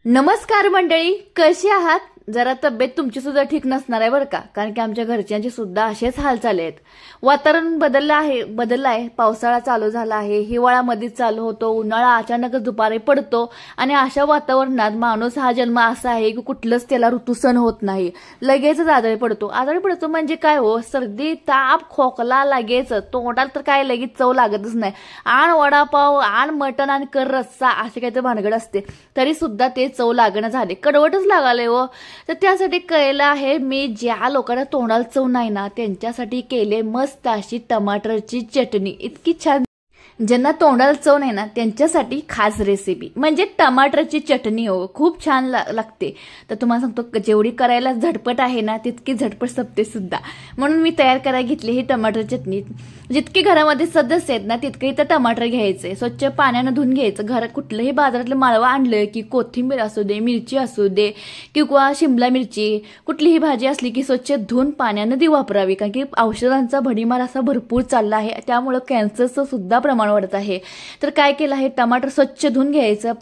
नमस्कार मंडळी, कशी आहात? जरा तब्येत तुमची सुद्धा ठीक नसणार आहे बरं का, कारण की आमच्या घरच्यांचे सुद्धा असेच हाल चालले आहेत. वातावरण बदललं आहे. पावसाळा चालू झाला आहे, हिवाळा मध्येच चालू होतो, उन्हाळा अचानकच दुपारी पडतो आणि अशा वातावरणात माणूस हा जन्म असा आहे की कुठलंच त्याला ऋतू सण होत नाही. लगेचच आजारी पडतो म्हणजे काय हो, सर्दी ताप खोकला लगेच, तोंडाला तर काय लगेच चव लागतच नाही. आण वडापाव आण मटण आणि कर रस्सा असे काही तर भानगड असते, तरी सुद्धा ते चव लागणं झाले, कडवटच लागाले हो. तर त्यासाठी केलं आहे मी, ज्या लोकांना तोंडाला चव नाही ना त्यांच्यासाठी केले मस्त अशी टमाटरची चटणी. इतकी छान, ज्यांना तोंडाला चव नाही ना त्यांच्यासाठी खास रेसिपी म्हणजे टमाटरची चटणी. हो, खूप छान लागते. तर तुम्हाला सांगतो, जेवढी करायला झटपट आहे ना तितकी झटपट संपते सुद्धा. म्हणून मी तयार करायला घेतली ही टमाटर चटणी. जितके घरामध्ये सदस्य आहेत ना तितके इथं टमाटर घ्यायचे, स्वच्छ पाण्यानं धुवून घ्यायचं. घरात कुठलंही बाजारातलं माळवं आणलं की कोथिंबीर असू दे, मिरची असू दे किंवा शिमला मिरची, कुठलीही भाजी असली की स्वच्छ धुवून पाण्यानं ती वापरावी, कारण की औषधांचा भडीमार असा भरपूर चालला आहे, त्यामुळे कॅन्सरचं सुद्धा प्रमाण वाढत आहे. तर काय केलं आहे, टमाटर स्वच्छ धुवून घ्यायचं,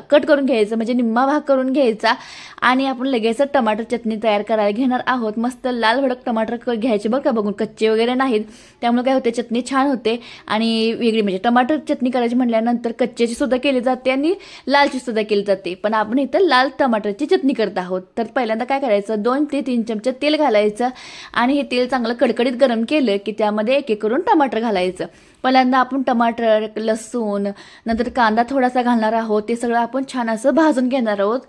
कट करून घ्यायचं, म्हणजे निम्मा भाग करून घ्यायचा आणि आपण लगेच टमाटर चटणी तयार करायला घेणार आहोत. मस्त लाल भडक टमाटर घ्यायचे बरं का, बघून कच्चे वगैरे नाहीत, त्यामुळे काय होते चटणी छान होते आणि वेगळी. म्हणजे टमाटर चटणी करायची म्हटल्यानंतर कच्च्याची सुद्धा केली जाते आणि लालची सुद्धा केली जाते, पण आपण इथं लाल टमाटरची चटणी करत आहोत. तर पहिल्यांदा काय करायचं, 2 ते 3 चमचे तेल घालायचं आणि हे तेल चांगलं कडकडीत गरम केलं की त्यामध्ये एक एक करून टमाटर घालायचं. पहिल्यांदा आपण टमाटर, लसूण, नंतर कांदा थोडासा घालणार आहोत. ते सगळं आपण छान असं भाजून घेणार आहोत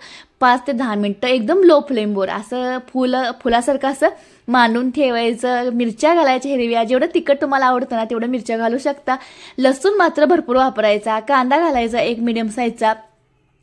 5 ते 10 मिनिटं, एकदम लो फ्लेमवर असं फुलासारखं असं मांडून ठेवायचं. मिरच्या घालायच्या हिरव्या, जेवढं तिखट तुम्हाला आवडतं ना तेवढं मिरच्या घालू शकता. लसूण मात्र भरपूर वापरायचा. कांदा घालायचा एक मीडियम साईजचा,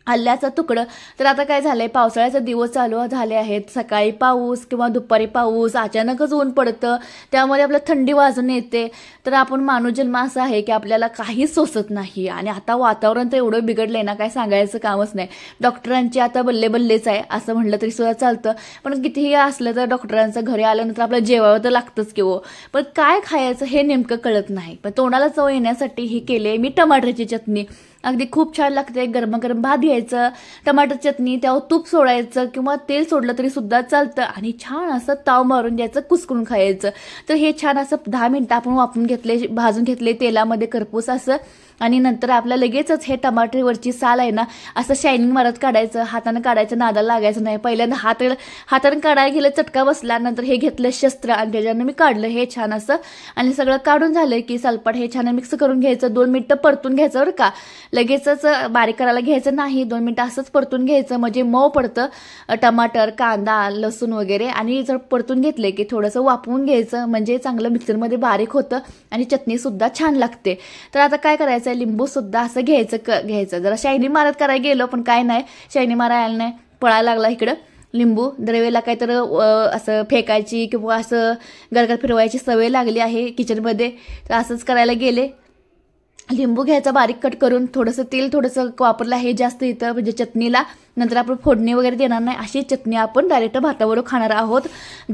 आल्याचं तुकडं. तर आता काय झालंय, पावसाळ्याचे दिवस चालू झाले आहेत. सकाळी पाऊस किंवा दुपारी पाऊस, अचानकच ऊन पडतं, त्यामुळे आपल्याला थंडी वाजून येते. तर आपण माणूस जन्म असा आहे की आपल्याला काहीच सोसत नाही आणि आता वातावरण तर एवढं बिघडलंय ना, काय सांगायचं कामच नाही. डॉक्टरांची आता बल्लेबल्लेच आहे असं म्हटलं तरी सुद्धा चालतं, पण कितीही असलं तर डॉक्टरांचं घरी आल्यानंतर आपल्याला जेवावं तर लागतंच की हो. पण काय खायचं हे नेमकं कळत नाही. पण तोंडाला चव येण्यासाठी ही केली मी टमाटरची चटणी. अगदी खूप छान लागते. गरम भात घ्यायचं, टमाटर चटणी, त्यावर तूप सोडायचं किंवा तेल सोडलं तरी सुद्धा चालतं आणि छान असं ताव मारून द्यायचं, कुस्करून खायचं. तर हे छान असं 10 मिनिटं आपण वापरून घेतले, भाजून घेतले तेलामध्ये करपूस असं. आणि नंतर आपल्या लगेचच हे टमाटरवरची साल आहे ना असं शायनिंग मारत काढायचं, हाताने काढायचं, नादाला लागायचं नाही. पहिल्यांदा हाताने काढायला गेलं, चटका बसला, नंतर हे घेतलं शस्त्र आणि त्याच्यानं मी काढलं हे छान असं. आणि सगळं काढून झालं की सालपाट हे छान मिक्स करून घ्यायचं. 2 मिनिटं परतून घ्यायचं बरं का, लगेचच बारीक करायला घ्यायचं नाही. 2 मिनिटं असंच परतून घ्यायचं, म्हणजे मऊ पडतं टमाटर, कांदा, लसूण वगैरे. आणि जर परतून घेतले की थोडंसं वापरून घ्यायचं, म्हणजे चांगलं मिक्सरमध्ये बारीक होतं आणि चटणी सुद्धा छान लागते. तर आता काय करायचं, लिंबू सुद्धा असं घ्यायचं. जरा शायनी मारत करायला गेलो, पण काय नाही, शायनी मारायला नाही, पळायला लागला इकडं. लिंबू दरवेळेला काहीतर असं फेकायची किंवा असं गरगर फिरवायची सवय लागली आहे किचनमध्ये, तर असंच करायला गेले. लिंबू घ्यायचा बारीक कट करून, थोडंसं तेल थोडंसं वापरलं आहे जास्त इथं, म्हणजे चटणीला. नंतर आपण फोडणी वगैरे देणार नाही, अशी चटणी आपण डायरेक्ट भाताबरोबर खाणार आहोत.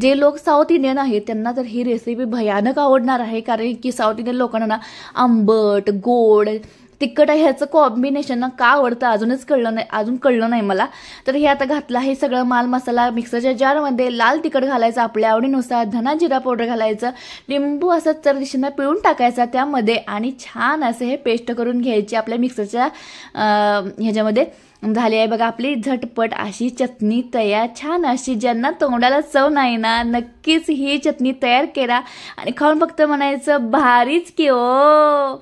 जे लोक साऊथ इंडियन आहेत त्यांना तर ही रेसिपी भयानक आवडणार आहे, कारण की साऊथ इंडियन लोकांना ना आंबट, गोड, तिखट ह्याचं कॉम्बिनेशन ना का आवडतं अजून कळलं नाही मला. तर हे आता घातलं आहे सगळं माल मसाला मिक्सरच्या जारमध्ये. लाल तिखट घालायचं आपल्या आवडीनुसार, धना जिरा पावडर घालायचं, लिंबू असं चरदिशीनं पिळून टाकायचा त्यामध्ये आणि छान असं हे पेस्ट करून घ्यायची आपल्या मिक्सरच्या ह्याच्यामध्ये. झाली आहे बघा आपली झटपट अशी चटणी तयार, छान अशी. ज्यांना तोंडाला चव नाही ना नक्कीच ही चटणी तयार करा आणि खाऊन फक्त म्हणायचं भारीच की ओ.